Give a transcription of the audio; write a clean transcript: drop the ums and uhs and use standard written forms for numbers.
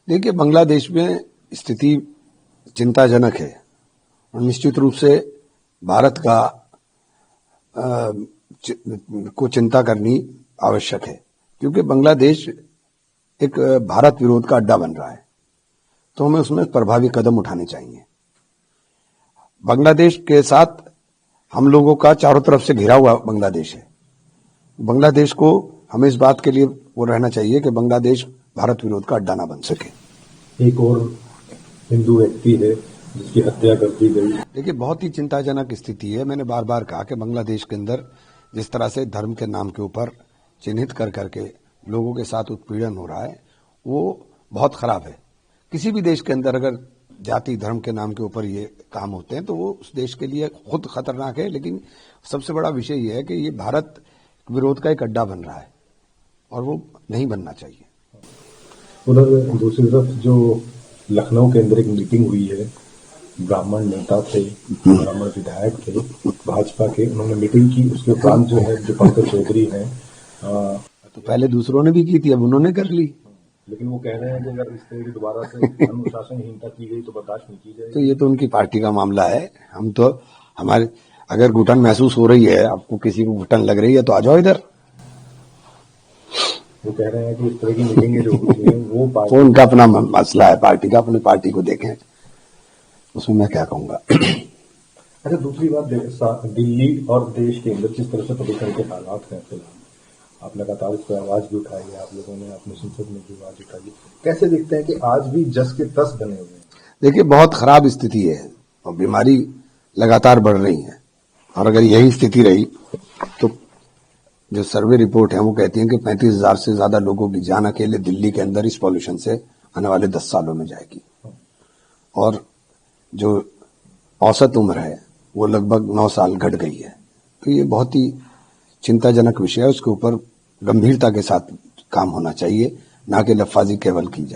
देखिए, बांग्लादेश में स्थिति चिंताजनक है और निश्चित रूप से भारत का को चिंता करनी आवश्यक है, क्योंकि बांग्लादेश एक भारत विरोध का अड्डा बन रहा है, तो हमें उसमें प्रभावी कदम उठाने चाहिए। बांग्लादेश के साथ हम लोगों का चारों तरफ से घिरा हुआ बांग्लादेश है। बांग्लादेश को हमें इस बात के लिए वो रहना चाहिए कि बांग्लादेश भारत विरोध का अड्डा ना बन सके। एक और हिंदू व्यक्ति है जिसकी हत्या कर दी गई। देखिए, बहुत ही चिंताजनक स्थिति है। मैंने बार बार कहा कि बांग्लादेश के अंदर जिस तरह से धर्म के नाम के ऊपर चिन्हित कर करके लोगों के साथ उत्पीड़न हो रहा है, वो बहुत खराब है। किसी भी देश के अंदर अगर जाति धर्म के नाम के ऊपर ये काम होते हैं तो वो उस देश के लिए खुद खतरनाक है, लेकिन सबसे बड़ा विषय ये है कि ये भारत विरोध का एक अड्डा बन रहा है और वो नहीं बनना चाहिए। उधर दूसरी तरफ जो लखनऊ के अंदर एक मीटिंग हुई है, ब्राह्मण नेता थे, ब्राह्मण विधायक थे भाजपा के, उन्होंने मीटिंग की। उसके उपरांत जो है जो पंकज चौधरी हैं, तो पहले दूसरों ने भी की थी, अब उन्होंने कर ली। लेकिन वो कह रहे हैं कि अगर इस तरह की दोबारा से अनुशासनहीनता की गई तो बर्दाश्त नहीं की जाएगी। तो ये तो उनकी पार्टी का मामला है। हम तो हमारे अगर घुटन महसूस हो रही है, आपको किसी को घुटन लग रही है तो आ जाओ इधर। वो कह रहे हैं कि इस तरह की मीटिंगें जो होती हैं वो उनका अपना मसला है, पार्टी का, अपनी पार्टी को देखें, उसमें मैं क्या कहूंगा। अच्छा, दूसरी बात, दिल्ली और देश के अंदर जिस तरह से प्रदूषण के हालात हैं फिलहाल, आप लगातार इस पर आवाज भी उठाई है, आप लोगों ने अपने संसद में भी आवाज उठाई, कैसे देखते हैं कि आज भी जस के तस बने हुए हैं? देखिए, बहुत खराब स्थिति है और बीमारी लगातार बढ़ रही है, और अगर यही स्थिति रही तो जो सर्वे रिपोर्ट है वो कहती है कि 35,000 से ज्यादा लोगों की जान अकेले दिल्ली के अंदर इस पॉल्यूशन से आने वाले 10 सालों में जाएगी, और जो औसत उम्र है वो लगभग 9 साल घट गई है। तो ये बहुत ही चिंताजनक विषय है, उसके ऊपर गंभीरता के साथ काम होना चाहिए, ना कि लफाजी केवल की जाए।